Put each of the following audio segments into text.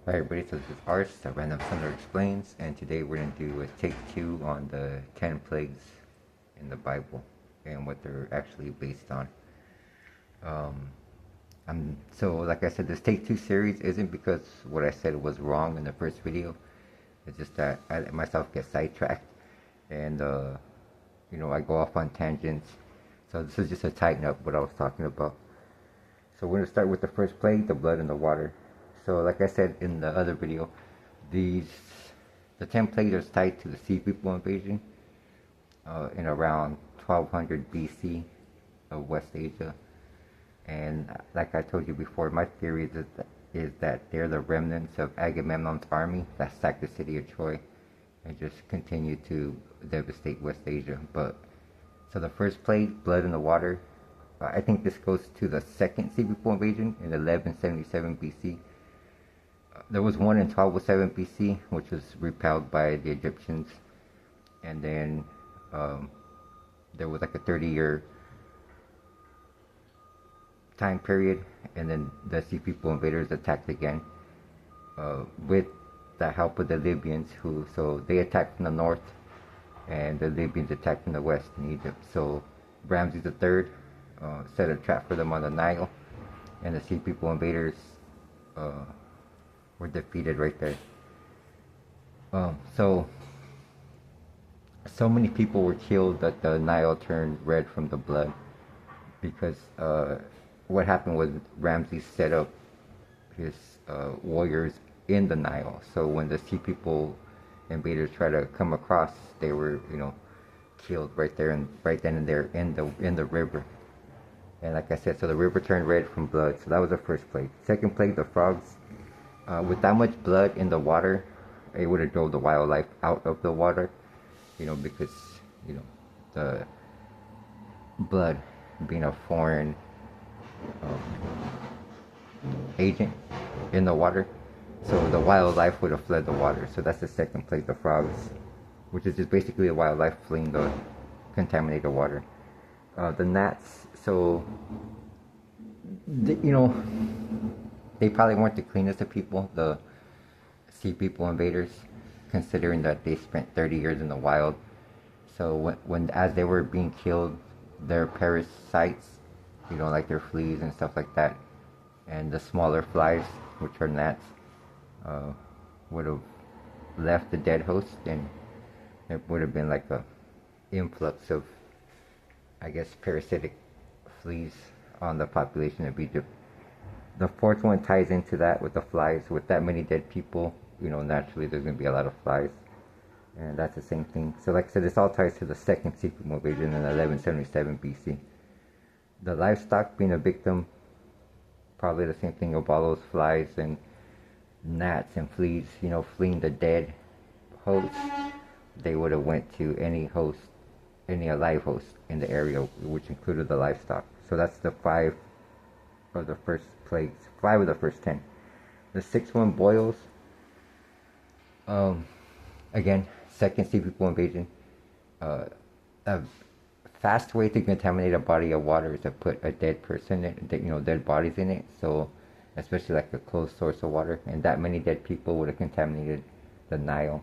Hi everybody, so this is A.R.S.E, a Random Thunder Explains, and today we're going to do a take two on the 10 plagues in the Bible and what they're actually based on. Um, so like I said, this take two series isn't because what I said was wrong in the first video. It's just that I let myself get sidetracked and, I go off on tangents. So this is just to tighten up what I was talking about. So we're going to start with the first plague, the blood in the water. So like I said in the other video, these the 10 plagues are tied to the Sea People invasion in around 1200 BC of West Asia. And like I told you before, my theory is that they're the remnants of Agamemnon's army that sacked the city of Troy and just continued to devastate West Asia. But so the first plague, blood in the water, I think this goes to the second Sea People invasion in 1177 BC. There was one in 1207 BC, which was repelled by the Egyptians, and then um, there was like a 30-year time period, and then the Sea People invaders attacked again with the help of the Libyans, so they attacked from the north, and the Libyans attacked from the west in Egypt. So Ramses III set a trap for them on the Nile, and the Sea People invaders uh, were defeated right there. So many people were killed that the Nile turned red from the blood because what happened was Ramses set up his warriors in the Nile. So when the Sea People invaders tried to come across, they were killed right there and right then and there in the river. And like I said, so the river turned red from blood. So that was the first plague. Second plague, the frogs. With that much blood in the water, it would have drove the wildlife out of the water, because, the blood being a foreign um, agent in the water. So the wildlife would have fled the water. So that's the second plague, the frogs, which is just basically the wildlife fleeing the contaminated water. The gnats, so, you know, they probably weren't the cleanest of people, the Sea People invaders, considering that they spent 30 years in the wild. So when as they were being killed, their parasites, like their fleas and stuff like that, and the smaller flies, which are gnats, uh, would have left the dead host, and there would have been like a influx of, I guess, parasitic fleas on the population of Egypt. The fourth one ties into that with the flies. With that many dead people, naturally there's going to be a lot of flies. And that's the same thing. So like I said, this all ties to the second Sea People invasion in 1177 BC. The livestock being a victim, probably the same thing of all those flies and gnats and fleas, fleeing the dead host. They would have went to any host, any alive host in the area, which included the livestock. So that's the five of the first plagues, five of the first 10. The sixth one, boils. Again, second Sea People invasion. A fast way to contaminate a body of water is to put a dead person in, dead bodies in it. So, especially like a closed source of water, and that many dead people would have contaminated the Nile,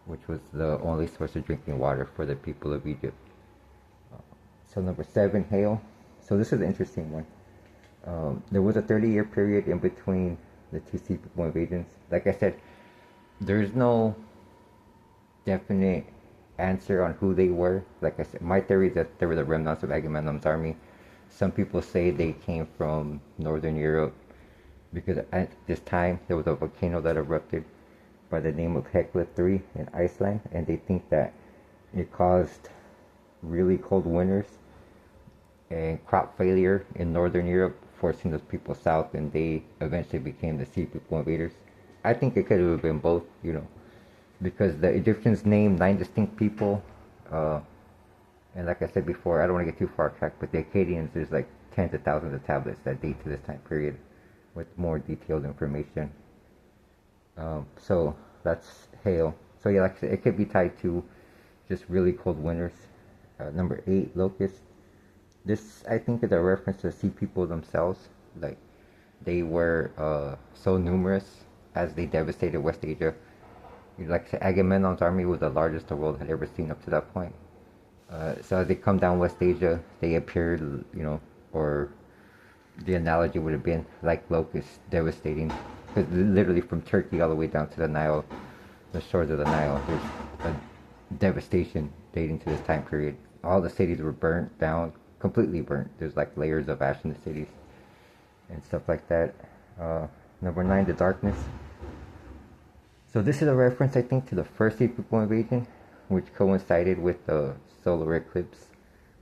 which was the only source of drinking water for the people of Egypt. So number 7, hail. So this is an interesting one. There was a 30-year period in between the two Sea People invasions. Like I said, there's no definite answer on who they were. Like I said, my theory is that they were the remnants of Agamemnon's army. Some people say they came from Northern Europe because at this time there was a volcano that erupted by the name of Hekla 3 in Iceland, and they think that it caused really cold winters and crop failure in Northern Europe, forcing those people south, and they eventually became the Sea People invaders. I think it could have been both, because the Egyptians named 9 distinct people, and like I said before, I don't want to get too far tracked, but the Akkadians, there's like tens of thousands of tablets that date to this time period with more detailed information. So that's hail. So yeah, like I said, it could be tied to just really cold winters. Number 8, locusts. This, I think, is a reference to Sea People themselves. Like, they were so numerous as they devastated West Asia. Like I said, Agamemnon's army was the largest the world had ever seen up to that point. So as they come down West Asia, they appeared, or the analogy would have been like locusts, devastating. Because literally from Turkey all the way down to the Nile, the shores of the Nile, there's a devastation dating to this time period. All the cities were burnt down, completely burnt. There's like layers of ash in the cities and stuff like that. Number 9, the darkness. So this is a reference, I think, to the first sea people invasion, which coincided with the solar eclipse,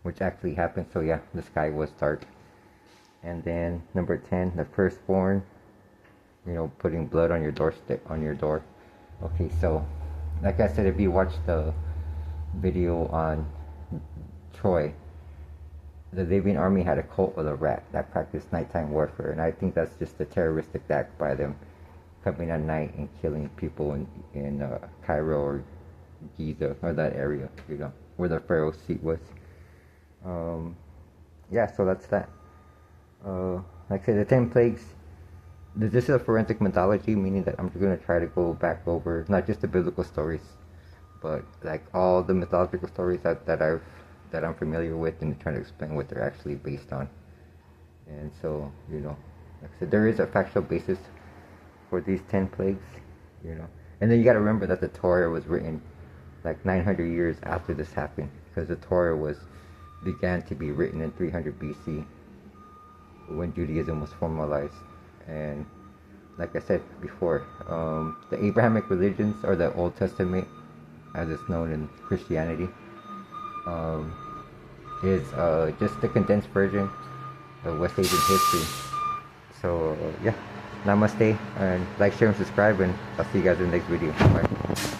which actually happened. So yeah, the sky was dark. And then number 10, the firstborn, putting blood on your doorstep, on your door. Okay, so like I said, if you watch the video on Troy, the Libyan army had a cult of the rat that practiced nighttime warfare, and I think that's just a terroristic act by them, coming at night and killing people in Cairo or Giza, or that area, where the pharaoh's seat was. Yeah, so that's that. Like I said, the 10 plagues, this is a forensic mythology, meaning that I'm going to try to go back over not just the biblical stories, but like all the mythological stories that I'm familiar with, and trying to explain what they're actually based on. And so, like I said, there is a factual basis for these 10 plagues, And then you got to remember that the Torah was written like 900 years after this happened, because the Torah began to be written in 300 BC, when Judaism was formalized. And like I said before, the Abrahamic religions, or the Old Testament, as it's known in Christianity, is just a condensed version of West Asian history. So yeah, namaste, and like, share, and subscribe, and I'll see you guys in the next video. Bye.